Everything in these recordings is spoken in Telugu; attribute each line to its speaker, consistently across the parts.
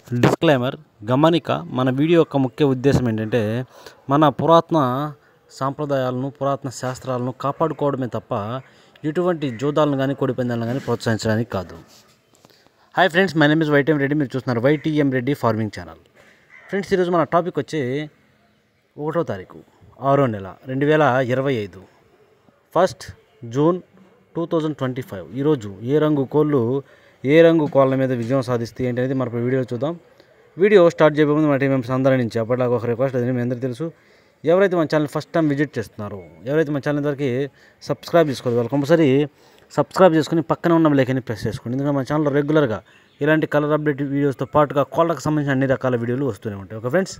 Speaker 1: డిస్క్లైమర్ గమనిక మన వీడియో యొక్క ముఖ్య ఉద్దేశం ఏంటంటే మన పురాతన సాంప్రదాయాలను పురాతన శాస్త్రాలను కాపాడుకోవడమే తప్ప ఎటువంటి జోదాలను కానీ కోడి పందాలను కానీ ప్రోత్సహించడానికి కాదు. Hi friends, my name is YTM Reddy. మీరు చూస్తున్నారు YTM Reddy farming channel. Friends, ఈరోజు మన టాపిక్ వచ్చి 1వ తారీఖు 6వ నెల 2025 1st జూన్ 2025. ఈరోజు ఏ రంగు కోళ్ళ మీద విజయం సాధిస్తే ఏంటనేది మన వీడియోలో చూద్దాం. వీడియో స్టార్ట్ చేయబోయే ముందు మన టీం మెంబర్స్ అందరి నుంచి అప్పటిలాగా ఒక రిక్వెస్ట్, అది మీ అందరికీ తెలుసు. ఎవరైతే మన ఛానల్ ఫస్ట్ టైం విజిట్ చేస్తున్నారో, ఎవరైతే మన ఛానల్ అందరికీ సబ్స్క్రైబ్ చేసుకోవాలి, వాళ్ళు కంపల్సరీ సబ్స్క్రైబ్ చేసుకుని పక్కన ఉన్న బెల్ని ప్రెస్ చేసుకోండి. ఎందుకంటే మన ఛానల్లో రెగ్యులర్గా ఇలాంటి కలర్ అప్డేట్ వీడియోస్తో పాటుగా కోళ్ళకు సంబంధించిన అన్ని రకాల వీడియోలు వస్తూనే ఉంటాయి. ఓకే ఫ్రెండ్స్,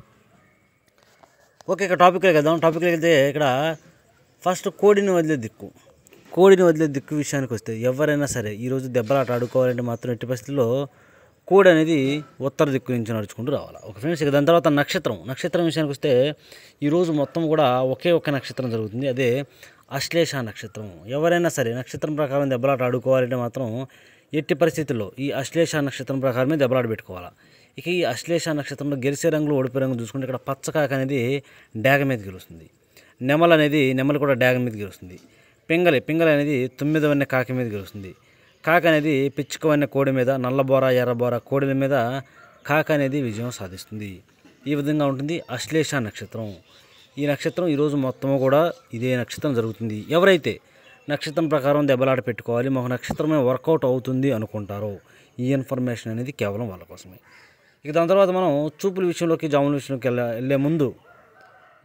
Speaker 1: ఓకే, ఇక టాపిక్లోకి వెళ్దాం. టాపిక్లోకి వెళ్తే ఇక్కడ ఫస్ట్ కోడిని వదిలే దిక్కు విషయానికి వస్తే, ఎవరైనా సరే ఈరోజు దెబ్బలాట ఆడుకోవాలంటే మాత్రం ఎట్టి పరిస్థితుల్లో కోడి అనేది ఉత్తర దిక్కు నుంచి నడుచుకుంటూ రావాలి. ఓకే ఫ్రెండ్స్, ఇక దాని తర్వాత నక్షత్రం విషయానికి వస్తే ఈరోజు మొత్తం కూడా ఒకే ఒక నక్షత్రం జరుగుతుంది, అదే అశ్లేష నక్షత్రం. ఎవరైనా సరే నక్షత్రం ప్రకారం దెబ్బలాట ఆడుకోవాలంటే మాత్రం ఎట్టి పరిస్థితుల్లో ఈ అశ్లేష నక్షత్రం ప్రకారమే దెబ్బలాట పెట్టుకోవాలి. ఇక ఈ అశ్లేష నక్షత్రంలో గెలిచే రంగులు ఓడిపోయే రంగు చూసుకుంటే ఇక్కడ పచ్చకాక అనేది డాగ మీద గెలుస్తుంది, నెమలు కూడా డాగ మీద గెలుస్తుంది, పింగళి అనేది 9వ వన్నె కాకి మీద గెలుస్తుంది, కాక అనేది పిచ్చుక వన్నె కోడి మీద, నల్లబోర ఎర్రబోర కోడిల మీద కాక అనేది విజయం సాధిస్తుంది. ఈ విధంగా ఉంటుంది అశ్లేష నక్షత్రం. ఈ నక్షత్రం ఈరోజు మొత్తము కూడా ఇదే నక్షత్రం జరుగుతుంది. ఎవరైతే నక్షత్రం ప్రకారం దెబ్బలాట పెట్టుకోవాలి, మాకు నక్షత్రమే వర్కౌట్ అవుతుంది అనుకుంటారో ఈ ఇన్ఫర్మేషన్ అనేది కేవలం వాళ్ళ కోసమే. ఇక దాని తర్వాత మనం చూపుల విషయంలోకి జాముల విషయంలోకి వెళ్ళే ముందు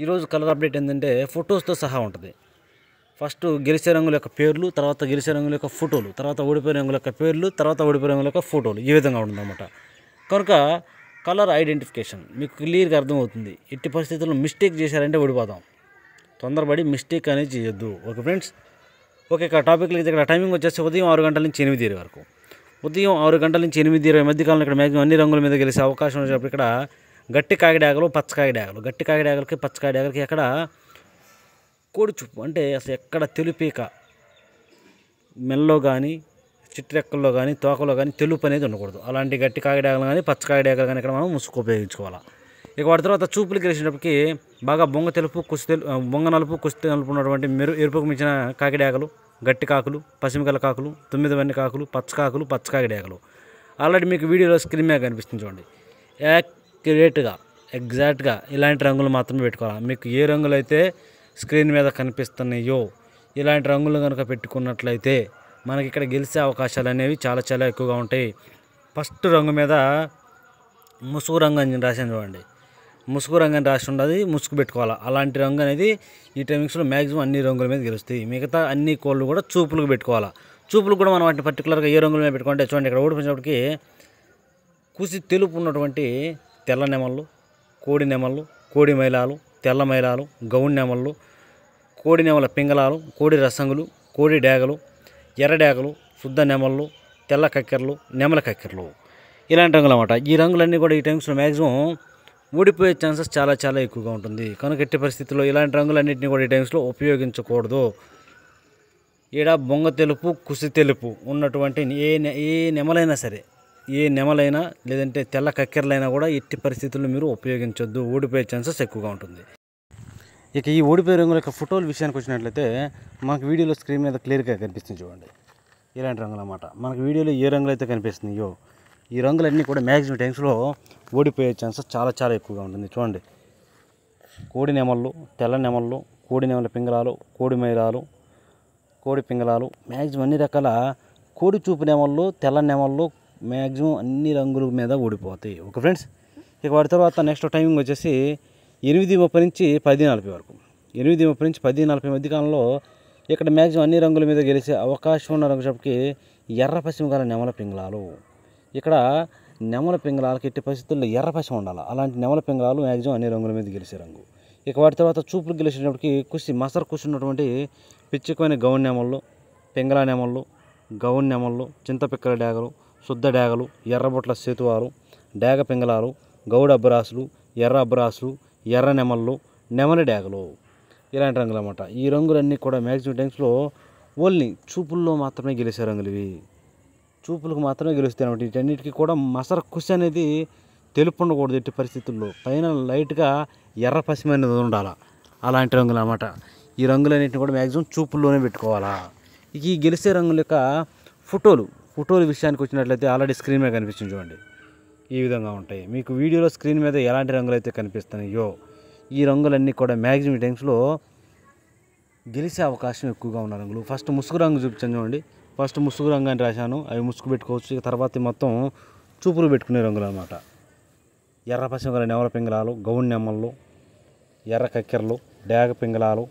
Speaker 1: ఈరోజు కలర్ అప్డేట్ ఏంటంటే ఫొటోస్తో సహా ఉంటుంది. ఫస్ట్ గెలిచే రంగుల యొక్క పేర్లు, తర్వాత గెలిచే రంగుల యొక్క ఫోటోలు, తర్వాత ఓడిపోయే రంగుల యొక్క పేర్లు, తర్వాత ఓడిపోయే రంగుల యొక్క ఫోటోలు, ఈ విధంగా ఉంటుందన్నమాట. కనుక కలర్ ఐడెంటిఫికేషన్ మీకు క్లియర్గా అర్థమవుతుంది. ఎట్టి పరిస్థితుల్లో మిస్టేక్ చేశారంటే ఓడిపోతాం. తొందరపడి మిస్టేక్ అనేది చేయొద్దు. ఓకే ఫ్రెండ్స్, ఓకే, ఇక్కడ టాపిక్లో ఇక్కడ టైమింగ్ వచ్చేసి ఉదయం 6 గంటల నుంచి 8 వరకు. ఉదయం 6 గంటల నుంచి 8 మధ్యకాలంలో ఇక్కడ మ్యాక్సిమం అన్ని రంగుల మీద గెలిచే అవకాశం ఉన్నప్పుడు ఇక్కడ గట్టి కాకిడాగలు, గట్టి కాకిడాగలకి పచ్చకాకిడాగలకి ఎక్కడ కోడి చూపు అంటే అసలు ఎక్కడ తెలుపీక మెల్లో కానీ చిట్రెక్కల్లో కానీ తోకలో కానీ తెలుపు అనేది ఉండకూడదు. అలాంటి గట్టి కాకిడాగలు కానీ పచ్చకాకిడాగలు కానీ ఇక్కడ మనం ముసుగు ఉపయోగించుకోవాలి. ఇక వాటి తర్వాత చూపులు గెలిచినప్పటికీ బాగా బొంగ నలుపు కుస్తీ నలుపు ఉన్నటువంటి ఎరుపుకు మించిన కాకిడాగలు, గట్టి కాకులు, పసిమికల కాకులు, 9వ వన్నె కాకులు, పచ్చకాకిడాగలు ఆల్రెడీ మీకు వీడియోలో స్క్రీన్ మీద కనిపిస్తుంది చూడండి. యాక్యురేట్గా ఎగ్జాక్ట్గా ఇలాంటి రంగులు మాత్రమే పెట్టుకోవాలి. మీకు ఏ రంగులు అయితే స్క్రీన్ మీద కనిపిస్తున్నాయో ఇలాంటి రంగులు కనుక పెట్టుకున్నట్లయితే మనకి ఇక్కడ గెలిచే అవకాశాలు అనేవి చాలా ఎక్కువగా ఉంటాయి. ఫస్ట్ రంగు మీద ముసుగు రంగు అని రాసాను చూడండి, ముసుగు రంగు అని రాసి ఉండదు, ముసుగు పెట్టుకోవాలి. అలాంటి రంగు అనేది ఈ టైమింగ్స్లో మ్యాక్సిమం అన్ని రంగుల మీద గెలుస్తాయి. మిగతా అన్ని కోళ్ళు కూడా చూపులకు పెట్టుకోవాలి. చూపులకు కూడా మనం వాటిని పర్టికులర్గా ఏ రంగుల మీద పెట్టుకుంటే చూడండి, ఇక్కడ ఓడిపోయినప్పటికీ కుసి తెలుపు ఉన్నటువంటి తెల్ల నెమళ్ళు, కోడి మైలాలు, తెల్ల మైలాలు, గౌన్ నెమళ్ళు, కోడి నెమల పింగళాలు, కోడి రసంగులు, కోడి డేగలు, ఎర్ర డేగలు, శుద్ధ నెమళ్ళు, తెల్ల కక్కెరలు, నెమల కక్కెరలు, ఇలాంటి రంగులు అన్నమాట. ఈ రంగులన్నీ కూడా ఈ టైమ్స్లో మ్యాక్సిమం ఓడిపోయే ఛాన్సెస్ చాలా ఎక్కువగా ఉంటుంది. కనుక ఎట్టి పరిస్థితుల్లో ఇలాంటి రంగులన్నింటినీ కూడా ఈ టైమ్స్లో ఉపయోగించకూడదు. ఈడ బొంగ తెలుపు, కుసి తెలుపు ఉన్నటువంటి ఏ నెమలైనా సరే, ఏ నెమలైనా లేదంటే తెల్ల కక్కెరలైనా కూడా ఎట్టి పరిస్థితుల్లో మీరు ఉపయోగించొద్దు, ఓడిపోయే ఛాన్సెస్ ఎక్కువగా ఉంటుంది. ఇక ఈ ఓడిపోయే రంగుల యొక్క ఫోటోల విషయానికి వచ్చినట్లయితే మనకు వీడియోలో స్క్రీన్ మీద క్లియర్గా కనిపిస్తుంది చూడండి, ఇలాంటి రంగులు అన్నమాట. మనకు వీడియోలో ఏ రంగులు అయితే కనిపిస్తున్నాయో ఈ రంగులన్నీ కూడా మ్యాక్సిమం టైమ్స్లో ఓడిపోయే ఛాన్సెస్ చాలా ఎక్కువగా ఉంటుంది. చూడండి, కోడి నెమళ్ళు, తెల్ల నెమళ్ళు, కోడి నెమల పింగళాలు, కోడి మైలాలు, కోడి పింగళాలు, మ్యాక్సిమం అన్ని రకాల కోడి చూపు నెమళ్ళు, తెల్ల నెమళ్ళు మ్యాక్సిమం అన్ని రంగుల మీద ఓడిపోతాయి. ఓకే ఫ్రెండ్స్, ఇక వాటి తర్వాత నెక్స్ట్ టైమింగ్ వచ్చేసి 8:30 నుంచి 10:40 వరకు. 8:30 నుంచి 10:40 మధ్యకాలంలో ఇక్కడ మ్యాక్సిమం అన్ని రంగుల మీద గెలిచే అవకాశం ఉన్న రంగు చెప్పకి ఎర్ర పశ్చిమ గల నెమల పింగళాలు. ఇక్కడ నెమల పింగళాలకి ఎట్టి పరిస్థితుల్లో ఎర్ర పశ్చిమ ఉండాలి. అలాంటి నెమల పింగళాలు మ్యాక్సిమం అన్ని రంగుల మీద గెలిచే రంగు. ఇక వాటి తర్వాత చూపులు గెలిచినప్పటికీ మసరు కూర్చున్నటువంటి పిచ్చుకమైన గౌన్ నెమళ్ళు, పింగళ నెమళ్ళు, గౌన్ నెమళ్ళు, చింతపిక్కల డాగలు, శుద్ధ డాగలు, ఎర్రబొట్ల సేతువాలు, డాగ పింగళాలు, గౌడ అబ్బరాసులు, ఎర్ర అబ్బరాసులు, ఎర్ర నెమళ్ళు, నెమలి డాగలు, ఇలాంటి రంగులు అన్నమాట. ఈ రంగులన్నీ కూడా మ్యాక్సిమం టైమ్స్లో ఓన్లీ చూపుల్లో మాత్రమే గెలిచే రంగులు ఇవి. చూపులకు మాత్రమే గెలుస్తాయి అన్నమాట. వీటన్నిటికీ కూడా మసర కుష్ అనేది తెలుపు ఉండకూడదు ఎట్టి పరిస్థితుల్లో, పైన లైట్గా ఎర్ర పసిమి అనేది ఉండాలి. అలాంటి రంగులు అన్నమాట. ఈ రంగులన్నింటిని కూడా మ్యాక్సిమం చూపుల్లోనే పెట్టుకోవాలా. ఇక ఈ గెలిచే రంగుల యొక్క ఫోటోల విషయానికి వచ్చినట్లయితే ఆల్రెడీ స్క్రీన్ మీద కనిపిస్తుంది చూడండి, ఈ విధంగా ఉంటాయి. మీకు వీడియోలో స్క్రీన్ మీద ఎలాంటి రంగులు అయితే కనిపిస్తున్నాయో ఈ రంగులన్నీ కూడా మ్యాక్సిమం టైమ్స్లో గెలిచే అవకాశం ఎక్కువగా ఉన్న రంగులు. ఫస్ట్ ముసుగు రంగు చూపించాను చూడండి, ఫస్ట్ ముసుగు రంగు అని రాశాను, అవి ముసుగు పెట్టుకోవచ్చు. ఇక తర్వాత మొత్తం చూపులు పెట్టుకునే రంగులు అన్నమాట. ఎర్ర పశ్చిమ గల నెమల పింగళాలు, గౌన్ నెమ్మలు, ఎర్ర కక్కెరలు, డేగ పింగళాలు,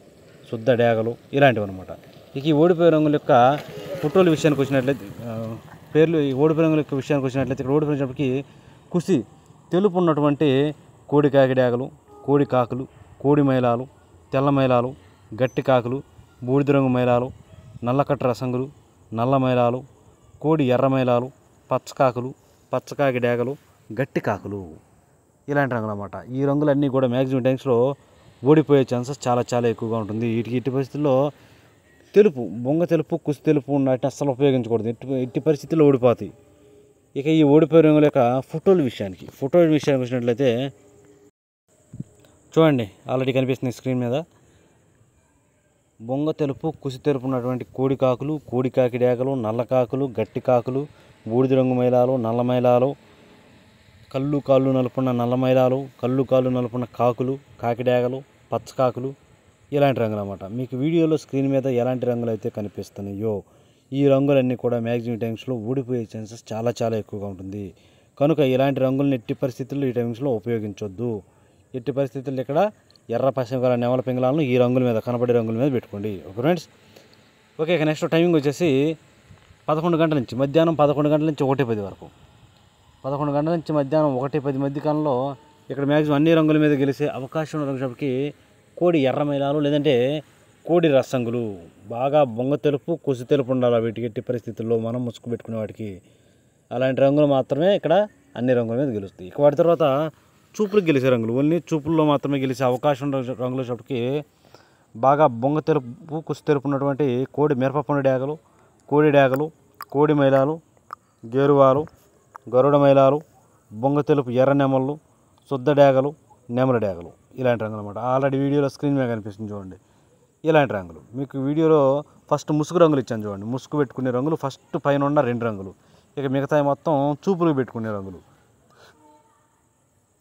Speaker 1: శుద్ధ డేగలు ఇలాంటివి అనమాట. ఇక ఈ ఓడిపోయే రంగుల యొక్క ఫోటోల విషయానికి వచ్చినట్లయితే పేర్లు, ఈ ఓడిపోయే రంగుల యొక్క విషయానికి వచ్చినట్లయితే ఇక్కడ ఓడిపోయినప్పటికీ కుసి తెలుపు ఉన్నటువంటి కోడి కాకి డేగలు, కోడి కాకులు, కోడి మైలాలు, తెల్ల మైలాలు, గట్టి కాకులు, బూడిద రంగు మైలాలు, నల్లకట్ట రసంగులు, నల్ల మైలాలు, కోడి ఎర్ర మైలాలు, పచ్చకాకులు, పచ్చకాకి డేగలు, గట్టి కాకులు ఇలాంటి రంగులు అన్నమాట. ఈ రంగులన్నీ కూడా మ్యాక్సిమం టైమ్స్లో ఓడిపోయే ఛాన్సెస్ చాలా చాలా ఎక్కువగా ఉంటుంది. వీటికి ఎట్టి పరిస్థితుల్లో తెలుపు, బొంగ తెలుపు, కుసి తెలుపు ఉన్నట్టు అస్సలు ఉపయోగించకూడదు, ఎట్టి పరిస్థితుల్లో ఓడిపోతాయి. ఇక ఈ ఓడిపోయే రంగుల యొక్క ఫోటోల విషయానికి వచ్చినట్లయితే చూడండి, ఆల్రెడీ కనిపిస్తుంది స్క్రీన్ మీద. బొంగ తెలుపు, కుసి తెలుపు ఉన్నటువంటి కోడి కాకులు, కోడి కాకి డేగలు, నల్ల కాకులు, గట్టి కాకులు, బూడిద రంగు మైలాలు, నల్ల మైలాలు, కళ్ళు కాళ్ళు నలుపున్న నల్ల మైలాలు, కళ్ళు కాళ్ళు నలుపున్న కాకులు, కాకి డేగలు, పచ్చకాకులు ఇలాంటి రంగులు అన్నమాట. మీకు వీడియోలో స్క్రీన్ మీద ఎలాంటి రంగులు అయితే కనిపిస్తున్నాయో ఈ రంగులన్నీ కూడా మ్యాక్సిమం టైమ్స్లో ఓడిపోయే ఛాన్సెస్ చాలా చాలా ఎక్కువగా ఉంటుంది. కనుక ఇలాంటి రంగులను ఎట్టి పరిస్థితుల్లో ఈ టైమ్స్లో ఉపయోగించొద్దు. ఎట్టి పరిస్థితుల్లో ఇక్కడ ఎర్ర పశ్చిమ గల నెమల పింగళాలను ఈ రంగుల మీద, కనబడే రంగుల మీద పెట్టుకోండి. Okay friends. ఓకే, ఇక నెక్స్ట్ టైమింగ్ వచ్చేసి 11 గంటల నుంచి మధ్యాహ్నం 11 గంటల నుంచి 1:10 వరకు. 11 గంటల నుంచి మధ్యాహ్నం 1:10 మధ్య కాలంలో ఇక్కడ మ్యాక్సిమం అన్ని రంగుల మీద గెలిచే అవకాశం ఉన్న రంగులకి కోడి ఎర్ర మైలాలు లేదంటే కోడి రసంగులు, బాగా బొంగ తెలుపు, కుసి తెలుపు ఉండాలి వీటికి ఎట్టి పరిస్థితుల్లో మనం ముసుగు పెట్టుకునే వాటికి. అలాంటి రంగులు మాత్రమే ఇక్కడ అన్ని రంగుల మీద గెలుస్తాయి. ఇక వాటి తర్వాత చూపులకు గెలిచే రంగులు, ఓన్లీ చూపుల్లో మాత్రమే గెలిచే అవకాశం ఉన్న రంగుల షాప్కి బాగా బొంగ తెలుపు, కుసి తెలుపు ఉన్నటువంటి కోడి మిరపపండు డేగలు, కోడి డేగలు, కోడి మైలాలు, గేరువాలు, గరుడ మైలాలు, బొంగ తెలుపు ఎర్ర నెమళ్ళు, శుద్ధ డేగలు, నెమల డేగలు ఇలాంటి రంగులు అన్నమాట. ఆల్రెడీ వీడియోలో స్క్రీన్ మీద కనిపిస్తుంది చూడండి, ఇలాంటి రంగులు. మీకు వీడియోలో ఫస్ట్ ముసుగు రంగులు ఇచ్చాను చూడండి, ముసుగు పెట్టుకునే రంగులు ఫస్ట్ పైన ఉన్న 2 రంగులు. ఇక మిగతా మొత్తం చూపులు పెట్టుకునే రంగులు.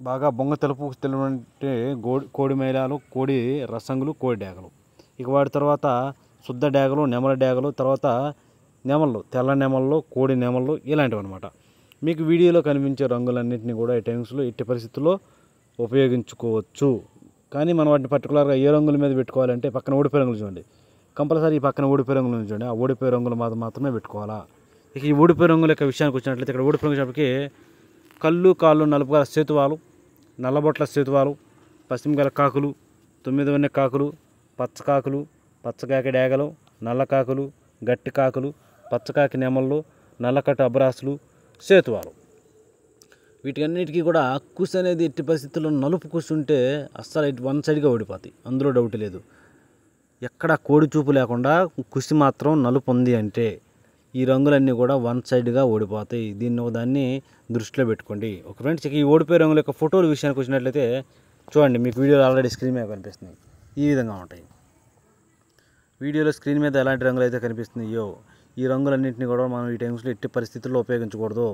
Speaker 1: బాగా బొంగ తెలుపు తెలుపు అంటే కోడి మైలాలు, కోడి రసంగులు, కోడి డేగలు. ఇక వాటి తర్వాత శుద్ధ డేగలు, నెమల డేగలు, తర్వాత నెమళ్ళు, తెల్ల నెమళ్ళు, కోడి నెమళ్ళు ఇలాంటివి అనమాట. మీకు వీడియోలో కనిపించే రంగులన్నింటినీ కూడా ఈ టైమ్స్లో ఎట్టి పరిస్థితుల్లో ఉపయోగించుకోవచ్చు. కానీ మనం వాటిని పర్టికులర్గా ఏ రంగుల మీద పెట్టుకోవాలంటే పక్కన ఓడిపోయే రంగులు చూడండి, కంపల్సరీ ఈ పక్కన ఓడిపోయే రంగులు చూడండి, ఆ ఓడిపోయే రంగులు మాత్రమే పెట్టుకోవాలా. ఇక ఈ ఓడిపోయే రంగుల యొక్క విషయానికి వచ్చినట్లయితే ఇక్కడ ఓడిపోయే రంగులకి కళ్ళు కాళ్ళు నలుపు గల సేతువాలు, నల్లబొట్ల సేతువాలు, పశ్చిమ గల కాకులు, 9 వన్నె కాకులు, పచ్చకాకులు, పచ్చకాకి డేగలు, నల్ల కాకులు, గట్టి కాకులు, పచ్చకాకి నెమళ్ళు, నల్లకట్ట అబ్రాసులు, సేతువాలు. వీటన్నిటికీ కూడా కుసి అనేది ఎట్టి పరిస్థితుల్లో నలుపు కుసి ఉంటే అస్సలు వన్ సైడ్గా ఓడిపోతాయి, అందులో డౌట్ లేదు. ఎక్కడ కోడి చూపు లేకుండా కుసి మాత్రం నలుపు ఉంది అంటే ఈ రంగులన్నీ కూడా వన్ సైడ్గా ఓడిపోతాయి. దాన్ని దృష్టిలో పెట్టుకోండి. ఒక ఫ్రెండ్స్, ఈ ఓడిపోయే రంగుల యొక్క ఫోటోల విషయానికి వచ్చినట్లయితే చూడండి, మీకు వీడియోలో ఆల్రెడీ స్క్రీన్ మీద కనిపిస్తున్నాయి, ఈ విధంగా ఉంటాయి. వీడియోలో స్క్రీన్ మీద ఎలాంటి రంగులు అయితే కనిపిస్తున్నాయో ఈ రంగులన్నింటినీ కూడా మనం ఈ టైమ్స్లో ఎట్టి పరిస్థితుల్లో ఉపయోగించకూడదు.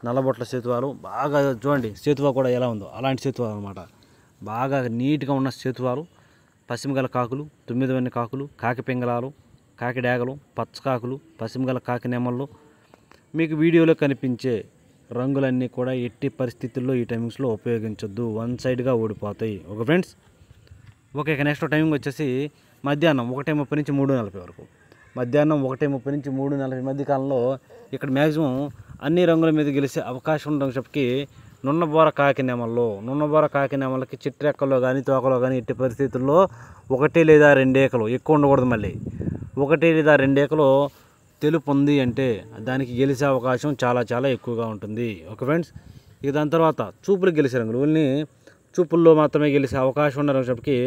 Speaker 1: నల్లబొట్ల సేతువాలు బాగా చూడండి, సేతువా కూడా ఎలా ఉందో అలాంటి సేతువాలు అనమాట. బాగా నీట్గా ఉన్న సేతువాలు, పశ్చిమ గల కాకులు, 9 వన్నె కాకులు, కాకి పింగళాలు, కాకి డేగలు, పచ్చకాకులు, పశ్చిమ గల కాకి నెమళ్ళు. మీకు వీడియోలో కనిపించే రంగులన్నీ కూడా ఎట్టి పరిస్థితుల్లో ఈ టైమింగ్స్లో ఉపయోగించొద్దు, వన్ సైడ్గా ఓడిపోతాయి. Okay friends. ఓకే, ఇక నెక్స్ట్ టైమింగ్ వచ్చేసి మధ్యాహ్నం 1:30 నుంచి 3:40 వరకు. మధ్యాహ్నం 1:30 నుంచి 3:40 మధ్య కాలంలో ఇక్కడ మ్యాక్సిమం అన్ని రంగుల మీద గెలిచే అవకాశం ఉండేటప్పటికి నున్నబోర కాకి నెమలకి చిట్రెక్కల్లో కానీ తోకలో కానీ ఎట్టి పరిస్థితుల్లో 1 లేదా 2 ఏకలు, ఎక్కువ ఉండకూడదు. మళ్ళీ 1 లేదా 2 ఏకలు తెలుపు ఉంది అంటే దానికి గెలిచే అవకాశం చాలా చాలా ఎక్కువగా ఉంటుంది. Okay friends. ఇక దాని తర్వాత చూపులకు గెలిచే రంగులు, ఓన్లీ చూపుల్లో మాత్రమే గెలిచే అవకాశం ఉండేటప్పటికి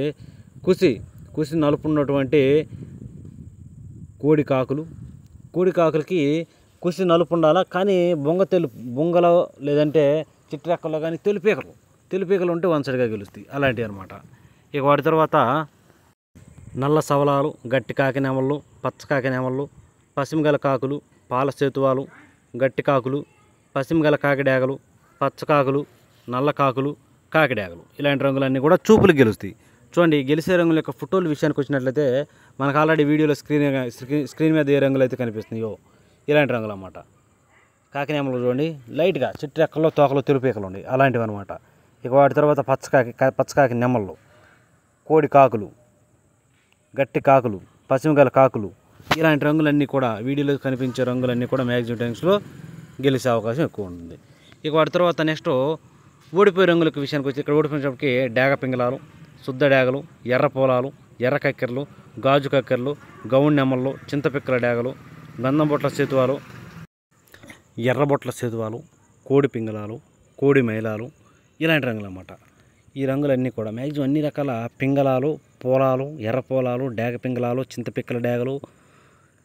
Speaker 1: కుసి నలుపు ఉన్నటువంటి కోడి కాకులకి కుసి నలుపు ఉండాలా, కానీ బొంగలో లేదంటే చిట్రెక్కల్లో కానీ తెలుపీకలు ఉంటే వన్ సైడ్గా గెలుస్తాయి అలాంటివి అనమాట. ఇక వాటి తర్వాత నల్ల సవలాలు, గట్టి కాకి నెమళ్ళు, పచ్చ కాకి నెమళ్ళు, పసిమిగల కాకులు, పాల సేతువాలు, గట్టి కాకులు, పసిమిగల కాకిడేగలు, పచ్చ కాకులు, నల్ల కాకులు, కాకిడేగలు ఇలాంటి రంగులన్నీ కూడా చూపులకు గెలుస్తాయి. చూడండి, గెలిచే రంగుల యొక్క ఫోటోల విషయానికి వచ్చినట్లయితే మనకు ఆల్రెడీ వీడియోలో స్క్రీన్ మీద ఏ రంగులు అయితే కనిపిస్తున్నాయో ఇలాంటి రంగులు అన్నమాట. కాకినేమలు చూడండి, లైట్గా చిట్రెక్కల్లో తోకలో తెలుపీకలు ఉన్నాయి అలాంటివి అనమాట. ఇక వాటి తర్వాత పచ్చకాకి నెమళ్ళు, కోడి కాకులు, గట్టి కాకులు, పసిమిగల కాకులు ఇలాంటి రంగులన్నీ కూడా వీడియోలో కనిపించే రంగులన్నీ కూడా మ్యాక్సిమం టైమ్స్లో గెలిచే అవకాశం ఎక్కువ ఉంటుంది. ఇక వాటి తర్వాత నెక్స్ట్ ఓడిపోయే రంగుల విషయానికి వచ్చి ఇక్కడ ఓడిపోయినప్పటికీ డేగ పింగళాలు, శుద్ధ డేగలు, ఎర్ర పొలాలు, ఎర్ర కక్కెరలు, గాజు కక్కెరలు, గౌన్ నెమళ్ళు, చింతపిక్కల డేగలు, గంధం బొట్ల సేతువాలు, ఎర్రబొట్ల సేతువాలు, కోడి పింగళాలు, కోడి మైలాలు ఇలాంటి రంగులు అన్నమాట. ఈ రంగులన్నీ కూడా మ్యాక్సిమం అన్ని రకాల పింగళాలు, పోలాలు, ఎర్ర పోలాలు, డేగ పింగళాలు, చింతపిక్కల డేగలు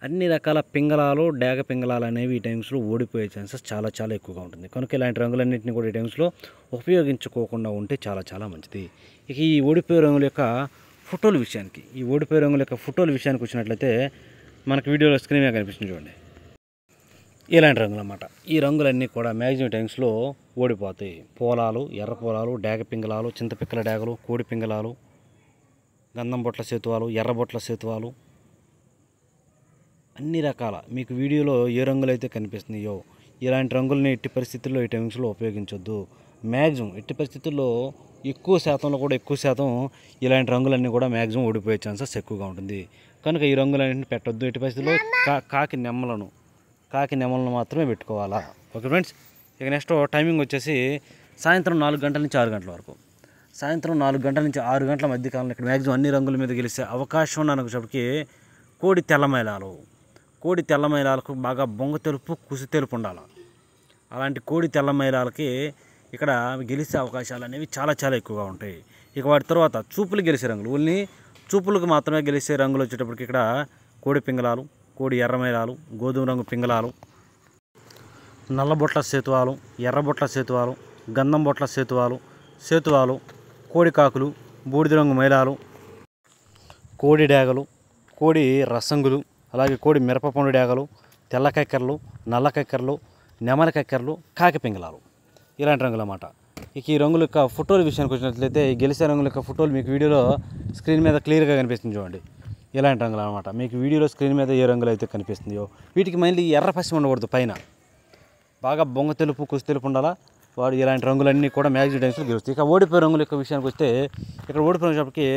Speaker 1: అన్ని రకాల పింగళాలు, డేగ పింగళాలు అనేవి ఈ టైమ్స్లో ఓడిపోయే ఛాన్సెస్ చాలా చాలా ఎక్కువగా ఉంటుంది. కనుక ఇలాంటి రంగులన్నింటినీ కూడా ఈ టైమ్స్లో ఉపయోగించుకోకుండా ఉంటే చాలా చాలా మంచిది. ఇక ఈ ఓడిపోయే రంగుల యొక్క ఫోటోల విషయానికి వచ్చినట్లయితే మనకు వీడియోలో స్క్రీన్ మీద కనిపిస్తుంది చూడండి, ఇలాంటి రంగులు అన్నమాట. ఈ రంగులన్నీ కూడా మ్యాక్సిమం టైమ్స్లో ఓడిపోతాయి. పోలాలు, ఎర్ర పోలాలు, డేగ పింగళాలు, చింతపిక్కల డేగలు, కోడి పింగళాలు, గంధం బొట్ల సేతువాలు, ఎర్ర బొట్ల సేతువాలు అన్ని రకాల మీకు వీడియోలో ఏ రంగులు అయితే కనిపిస్తున్నాయో ఇలాంటి రంగులని ఎట్టి పరిస్థితుల్లో ఈ టైమ్స్లో ఉపయోగించొద్దు. మ్యాక్సిమం ఎట్టి పరిస్థితుల్లో ఎక్కువ శాతం ఇలాంటి రంగులన్నీ కూడా మ్యాక్సిమం ఓడిపోయే ఛాన్సెస్ ఎక్కువగా ఉంటుంది. కనుక ఈ రంగులన్నింటినీ పెట్టొద్దు. ఎట్టి పరిస్థితుల్లో కాకి నెమలను మాత్రమే పెట్టుకోవాలా. Okay friends. ఇక నెక్స్ట్ టైమింగ్ వచ్చేసి సాయంత్రం 4 గంటల నుంచి 6 గంటల వరకు. సాయంత్రం 4 గంటల నుంచి 6 గంటల మధ్య కాలంలో ఇక్కడ మ్యాక్సిమం అన్ని రంగుల మీద గెలిచే అవకాశం ఉన్నప్పటికీ కోడి తెల్ల మైలాలకు బాగా బొంగ తెలుపు, కుసి తెలుపు ఉండాలి. అలాంటి కోడి తెల్ల మైలాలకి ఇక్కడ గెలిచే అవకాశాలు అనేవి చాలా చాలా ఎక్కువగా ఉంటాయి. ఇక వాటి తర్వాత చూపులు గెలిచే రంగులు, ఓన్లీ చూపులకు మాత్రమే గెలిచే రంగులు వచ్చేటప్పటికి ఇక్కడ కోడి పింగళాలు, కోడి ఎర్రమైలాలు, గోధుమ రంగు పింగళాలు, నల్లబొట్ల సేతువాలు, ఎర్రబొట్ల సేతువాలు, గంధం బొట్ల సేతువాలు, కోడి కాకులు, బూడిద రంగు మైలాలు, కోడి డేగలు, కోడి రసంగులు, అలాగే కోడి మిరపపండు డేగలు, తెల్ల కక్కెరలు, నల్ల కక్కెరలు, నెమల కక్కెరలు, కాకి పింగళాలు ఇలాంటి రంగులు అన్నమాట. ఇక ఈ రంగుల యొక్క ఫోటోల విషయానికి వచ్చినట్లయితే ఈ గెలిచే రంగుల యొక్క ఫోటోలు మీకు వీడియోలో స్క్రీన్ మీద క్లియర్గా కనిపిస్తుంది చూడండి, ఇలాంటి రంగులు అనమాట. మీకు వీడియోలో స్క్రీన్ మీద ఏ రంగులు అయితే కనిపిస్తుందో వీటికి మైన్లీ ఎర్ర పశ్చిమ ఉండకూడదు, పైన బాగా బొంగ తెలుపు, కుసి తెలుపు ఉండాలా. వాడు ఇలాంటి రంగులన్నీ కూడా మ్యాక్సిమం టైమ్స్లో గెలుస్తాయి. ఇక ఓడిపోయే రంగుల యొక్క విషయానికి వస్తే ఇక్కడ ఓడిపోయినప్పటికీ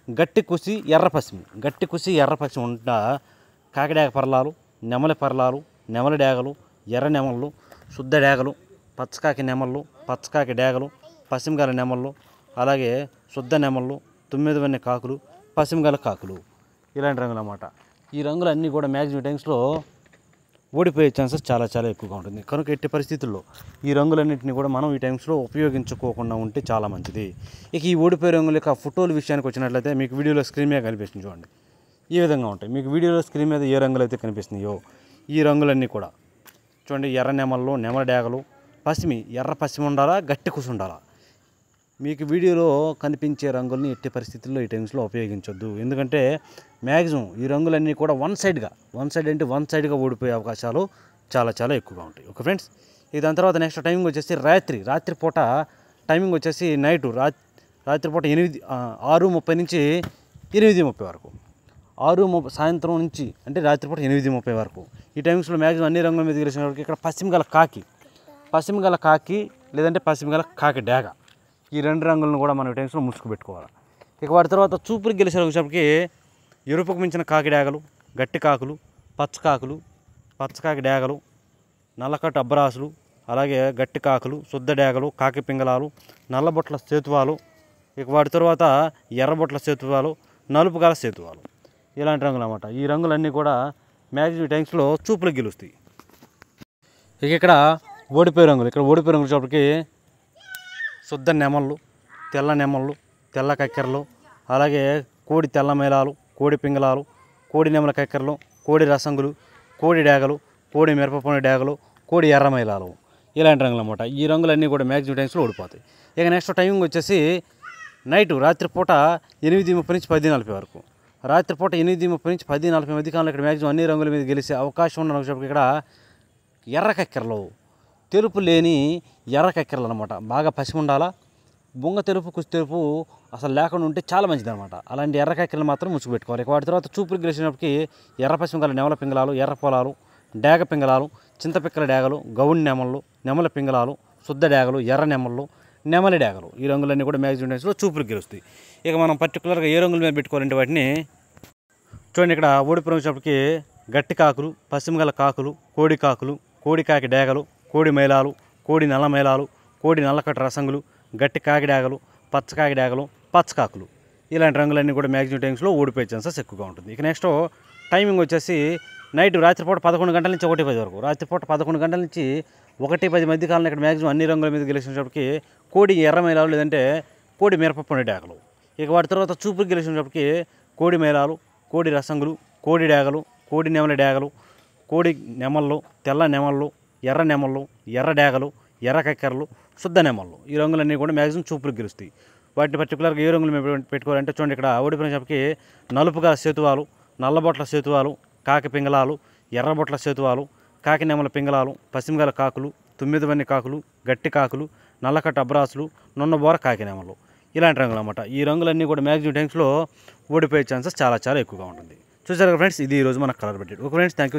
Speaker 1: గట్టి కుసి ఎర్ర పశ్చిమ ఉంటా కాకిడేగ పర్లాలు, నెమలి పర్లాలు, నెమలి డేగలు, ఎర్ర నెమళ్ళు, శుద్ధ డేగలు, పచ్చకాకి నెమళ్ళు, పచ్చకాకి డేగలు, పసిమిగల నెమళ్ళు, అలాగే శుద్ధ నెమళ్ళు, 9 వన్నె కాకులు, పసిమిగల కాకులు ఇలాంటి రంగులు అన్నమాట. ఈ రంగులన్నీ కూడా మ్యాక్సిమం టైమ్స్లో ఓడిపోయే ఛాన్సెస్ చాలా చాలా ఎక్కువగా ఉంటుంది. కనుక ఎట్టి పరిస్థితుల్లో ఈ రంగులన్నింటినీ కూడా మనం ఈ టైమ్స్లో ఉపయోగించుకోకుండా ఉంటే చాలా మంచిది. ఇక ఈ ఓడిపోయే రంగుల యొక్క ఫోటోల విషయానికి వచ్చినట్లయితే మీకు వీడియోలో స్క్రీన్ మీద కనిపిస్తుంది చూడండి, ఈ విధంగా ఉంటాయి. మీకు వీడియోలో స్క్రీన్ మీద ఏ రంగులు అయితే కనిపిస్తున్నాయో ఈ రంగులన్నీ కూడా చూడండి, ఎర్ర నెమళ్ళు, నెమల డేగలు, ఎర్ర పశ్చిమ ఉండాలా, గట్టి కుసి ఉండాలా. మీకు వీడియోలో కనిపించే రంగుల్ని ఎట్టి పరిస్థితుల్లో ఈ టైమ్స్లో ఉపయోగించొద్దు. ఎందుకంటే మ్యాక్సిమం ఈ రంగులన్నీ కూడా వన్ సైడ్గా ఓడిపోయే అవకాశాలు చాలా చాలా ఎక్కువగా ఉంటాయి. Okay friends. దాని తర్వాత నెక్స్ట్ టైమింగ్ వచ్చేసి రాత్రిపూట టైమింగ్ వచ్చేసి రాత్రిపూట 6:30 నుంచి 8:30 వరకు, సాయంత్రం నుంచి అంటే రాత్రిపూట 8:30 వరకు ఈ టైమ్స్లో మ్యాక్సిమం అన్ని రంగుల మీద గెలిచినప్పటికీ ఇక్కడ పశ్చిమగల కాకి లేదంటే పశ్చిమగల కాకి డేగ ఈ 2 రంగులను కూడా మనం ఈ టైమ్స్లో ముసుగు పెట్టుకోవాలి. ఇక వాటి తర్వాత చూపులకు గెలిచేటప్పటికి ఎరుపుకు మించిన కాకి డేగలు, గట్టి కాకులు, పచ్చకాకి డేగలు, నల్లకట్టు అబ్బరాసులు, అలాగే గట్టి కాకులు, శుద్ధ డేగలు, కాకి పింగళాలు, నల్లబొట్ల సేతువాలు, ఇక వాటి తర్వాత ఎర్రబొట్ల సేతువాలు, నలుపు గల సేతువాలు ఇలాంటి రంగులు అన్నమాట. ఈ రంగులన్నీ కూడా మ్యాక్సిమం టైమ్స్లో చూపులకు గెలుస్తాయి. ఇక్కడ ఓడిపోయే రంగులు వచ్చేటప్పటికి శుద్ధ నెమళ్ళు, తెల్ల కక్కెరలు, అలాగే కోడి తెల్ల మైలాలు, కోడి పింగళాలు, కోడి నెమల కక్కెరలు, కోడి రసంగులు, కోడి డేగలు, కోడి మిరపపండు డేగలు, కోడి ఎర్ర మైలాలు ఇలాంటి రంగులు అన్నమాట. ఈ రంగులన్నీ కూడా మ్యాక్సిమం టైమ్స్లో ఓడిపోతాయి. ఇక నెక్స్ట్ టైమింగ్ వచ్చేసి నైటు రాత్రిపూట 8:30 నుంచి 10:40 వరకు. రాత్రిపూట 8:30 నుంచి 10:40 మధ్య కాలంలో ఇక్కడ మ్యాక్సిమం అన్ని రంగుల మీద గెలిచే అవకాశం ఉన్న రంగు ఇక్కడ ఎర్ర కక్కెరలు, తెలుపు లేని ఎర్ర కక్కెరలు అనమాట. బాగా పసి ఉండాలా, బొంగ తెలుపు కుసి తెలుపు అసలు లేకుండా ఉంటే చాలా మంచిది అనమాట. అలాంటి ఎర్ర కక్కెరలు మాత్రం ముసుగు పెట్టుకోవాలి. ఇక వాటి తర్వాత చూపులు గెలిచినప్పటికీ ఎర్ర పసిమిగల నెమల పింగళాలు, ఎర్ర పొలాలు, డేగ పింగళాలు, చింతపిక్కల డేగలు, గౌని నెమళ్ళు, నెమల పింగళాలు, శుద్ధ డేగలు, ఎర్ర నెమళ్ళు, నెమలి డేగలు, ఈ రంగులన్నీ కూడా మ్యాక్సిమం టైమ్స్లో చూపులు గెలుస్తాయి. ఇక మనం పర్టికులర్గా ఏ రంగుల మీద పెట్టుకోవాలంటే వాటిని చూడండి. ఇక్కడ ఓడిపోయిన వచ్చినప్పటికీ గట్టి కాకులు, పశ్చిమగల కాకులు, కోడి కాకులు, కోడి కాకి డేగలు, కోడి మైలాలు, కోడి నల్ల మైలాలు, కోడి నల్లకట్ట రసంగులు, గట్టి కాకి డేగలు, పచ్చ కాకి డేగలు, పచ్చ కాకులు, ఇలాంటి రంగులన్నీ కూడా మ్యాక్సిమం టైమ్స్లో ఓడిపోయే ఛాన్సెస్ ఎక్కువగా ఉంటుంది. ఇక నెక్స్ట్ టైమింగ్ వచ్చేసి నైట్ రాత్రిపూట 11 గంటల నుంచి 1:10 వరకు. రాత్రిపూట 11 గంటల నుంచి 1:10 మధ్య కాలంలో ఇక్కడ మ్యాక్సిమం అన్ని రంగుల మీద గెలిచినప్పటికీ కోడి ఎర్ర మైలాలు లేదంటే కోడి మిరపపొండి డేగలు. ఇక వాటి తర్వాత చూపులు గెలిచినప్పటికీ కోడి మైలాలు, కోడి రసంగులు, కోడి డేగలు, కోడి నెమలి డేగలు, కోడి నెమళ్ళు, తెల్ల నెమళ్ళు, ఎర్ర నెమళ్ళు, ఎర్ర డేగలు, ఎర్ర కక్కెరలు, శుద్ధ నెమళ్ళు, ఈ రంగులన్నీ కూడా మ్యాక్సిమం చూపులు గెలుస్తాయి. వాటిని పర్టికులర్గా ఏ రంగులు మేము పెట్టుకోవాలంటే చూడండి. ఇక్కడ ఓడిపోయినప్పటికీ నలుపుగా సేతువాలు, నల్లబొట్ల సేతువాలు, కాకి పింగళాలు, ఎర్రబొట్ల సేతువాలు, కాకి నెమల పింగళాలు, పసిమిగల కాకులు, తొమ్మిదివన్ని కాకులు, గట్టి కాకులు, నల్లకట్ట అబ్రాసులు, నున్నబోర కాకి నెమలు, ఇలాంటి రంగులు అన్నమాట. ఈ రంగులన్నీ కూడా మ్యాక్సిమం టైమ్స్లో ఓడిపోయే ఛాన్సెస్ చాలా చాలా ఎక్కువగా ఉంటుంది. చూసారు ఫ్రెండ్స్, ఇది ఈరోజు మన colour budget. Okay friends, thank you.